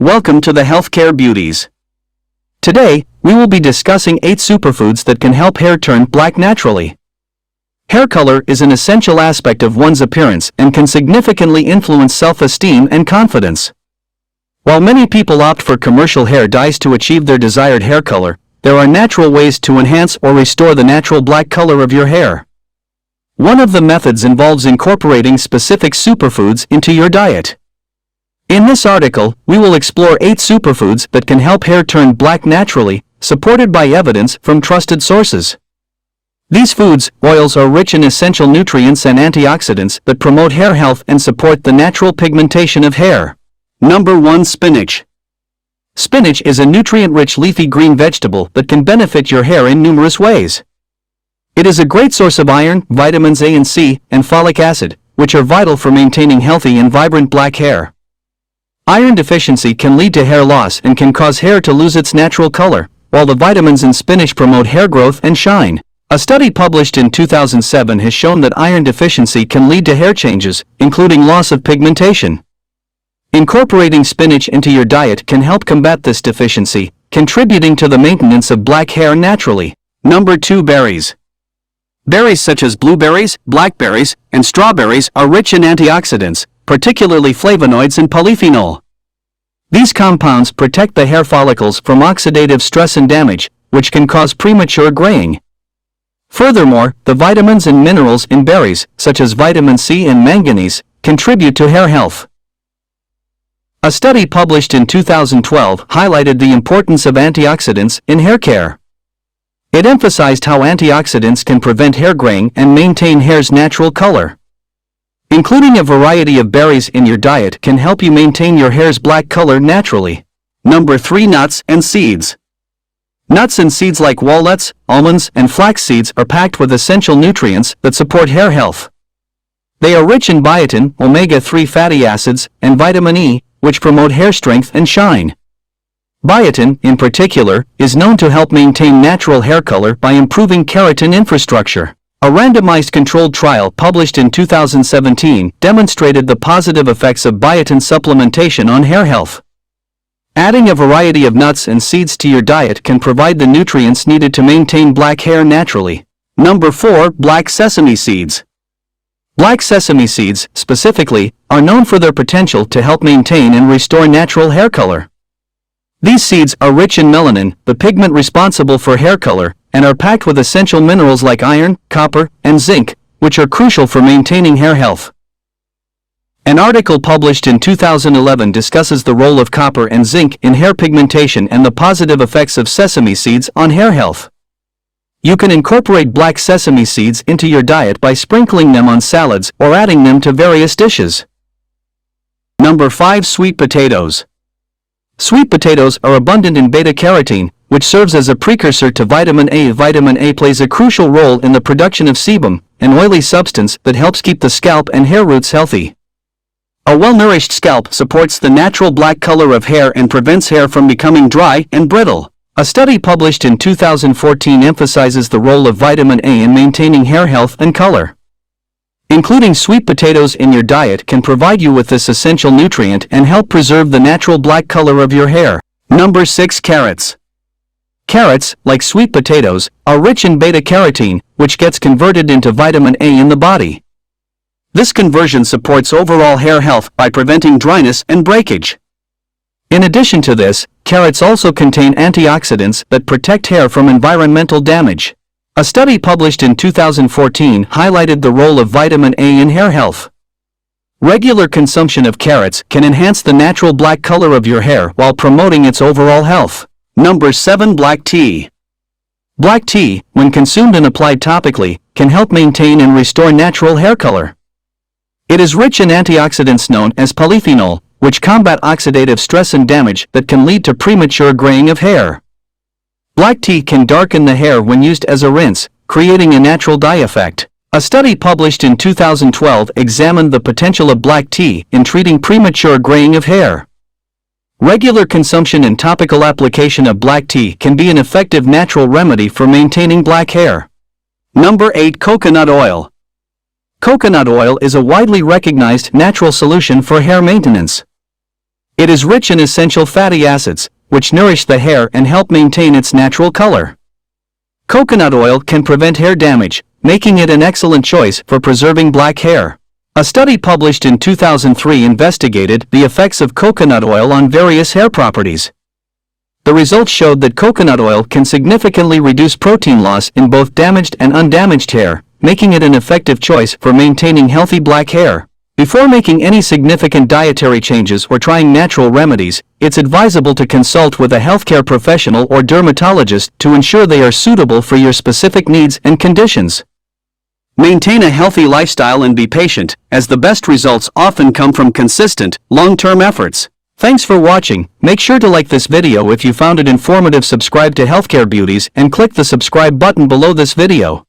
Welcome to the Healthcare Beauties. Today, we will be discussing 8 superfoods that can help hair turn black naturally. Hair color is an essential aspect of one's appearance and can significantly influence self-esteem and confidence. While many people opt for commercial hair dyes to achieve their desired hair color, there are natural ways to enhance or restore the natural black color of your hair. One of the methods involves incorporating specific superfoods into your diet. In this article, we will explore 8 superfoods that can help hair turn black naturally, supported by evidence from trusted sources. These foods, oils, are rich in essential nutrients and antioxidants that promote hair health and support the natural pigmentation of hair. Number 1. Spinach. Spinach is a nutrient-rich leafy green vegetable that can benefit your hair in numerous ways. It is a great source of iron, vitamins A and C, and folic acid, which are vital for maintaining healthy and vibrant black hair. Iron deficiency can lead to hair loss and can cause hair to lose its natural color, while the vitamins in spinach promote hair growth and shine. A study published in 2007 has shown that iron deficiency can lead to hair changes, including loss of pigmentation. Incorporating spinach into your diet can help combat this deficiency, contributing to the maintenance of black hair naturally. Number 2. Berries. Berries such as blueberries, blackberries, and strawberries are rich in antioxidants, particularly flavonoids and polyphenol. These compounds protect the hair follicles from oxidative stress and damage, which can cause premature graying. Furthermore, the vitamins and minerals in berries, such as vitamin C and manganese, contribute to hair health. A study published in 2012 highlighted the importance of antioxidants in hair care. It emphasized how antioxidants can prevent hair graying and maintain hair's natural color. Including a variety of berries in your diet can help you maintain your hair's black color naturally. Number 3. Nuts and seeds. Nuts and seeds like walnuts, almonds, and flax seeds are packed with essential nutrients that support hair health. They are rich in biotin, omega-3 fatty acids, and vitamin E, which promote hair strength and shine. Biotin, in particular, is known to help maintain natural hair color by improving keratin infrastructure. A randomized controlled trial published in 2017 demonstrated the positive effects of biotin supplementation on hair health. Adding a variety of nuts and seeds to your diet can provide the nutrients needed to maintain black hair naturally. Number 4. Black sesame seeds. Black sesame seeds, specifically, are known for their potential to help maintain and restore natural hair color. These seeds are rich in melanin, the pigment responsible for hair color, and are packed with essential minerals like iron, copper, and zinc, which are crucial for maintaining hair health. An article published in 2011 discusses the role of copper and zinc in hair pigmentation and the positive effects of sesame seeds on hair health. You can incorporate black sesame seeds into your diet by sprinkling them on salads or adding them to various dishes. Number 5. Sweet potatoes. Sweet potatoes are abundant in beta-carotene, which serves as a precursor to vitamin A. Vitamin A plays a crucial role in the production of sebum, an oily substance that helps keep the scalp and hair roots healthy. A well-nourished scalp supports the natural black color of hair and prevents hair from becoming dry and brittle. A study published in 2014 emphasizes the role of vitamin A in maintaining hair health and color. Including sweet potatoes in your diet can provide you with this essential nutrient and help preserve the natural black color of your hair. Number 6. Carrots. Carrots, like sweet potatoes, are rich in beta-carotene, which gets converted into vitamin A in the body. This conversion supports overall hair health by preventing dryness and breakage. In addition to this, carrots also contain antioxidants that protect hair from environmental damage. A study published in 2014 highlighted the role of vitamin A in hair health. Regular consumption of carrots can enhance the natural black color of your hair while promoting its overall health. Number 7. Black tea. Black tea, when consumed and applied topically, can help maintain and restore natural hair color. It is rich in antioxidants known as polyphenol, which combat oxidative stress and damage that can lead to premature graying of hair. Black tea can darken the hair when used as a rinse, creating a natural dye effect. A study published in 2012 examined the potential of black tea in treating premature graying of hair. Regular consumption and topical application of black tea can be an effective natural remedy for maintaining black hair. Number 8. Coconut oil. Coconut oil is a widely recognized natural solution for hair maintenance. It is rich in essential fatty acids, which nourish the hair and help maintain its natural color. Coconut oil can prevent hair damage, making it an excellent choice for preserving black hair. A study published in 2003 investigated the effects of coconut oil on various hair properties. The results showed that coconut oil can significantly reduce protein loss in both damaged and undamaged hair, making it an effective choice for maintaining healthy black hair. Before making any significant dietary changes or trying natural remedies, it's advisable to consult with a healthcare professional or dermatologist to ensure they are suitable for your specific needs and conditions. Maintain a healthy lifestyle and be patient, as the best results often come from consistent, long-term efforts. Thanks for watching. Make sure to like this video if you found it informative, subscribe to Healthcare Beauties, and click the subscribe button below this video.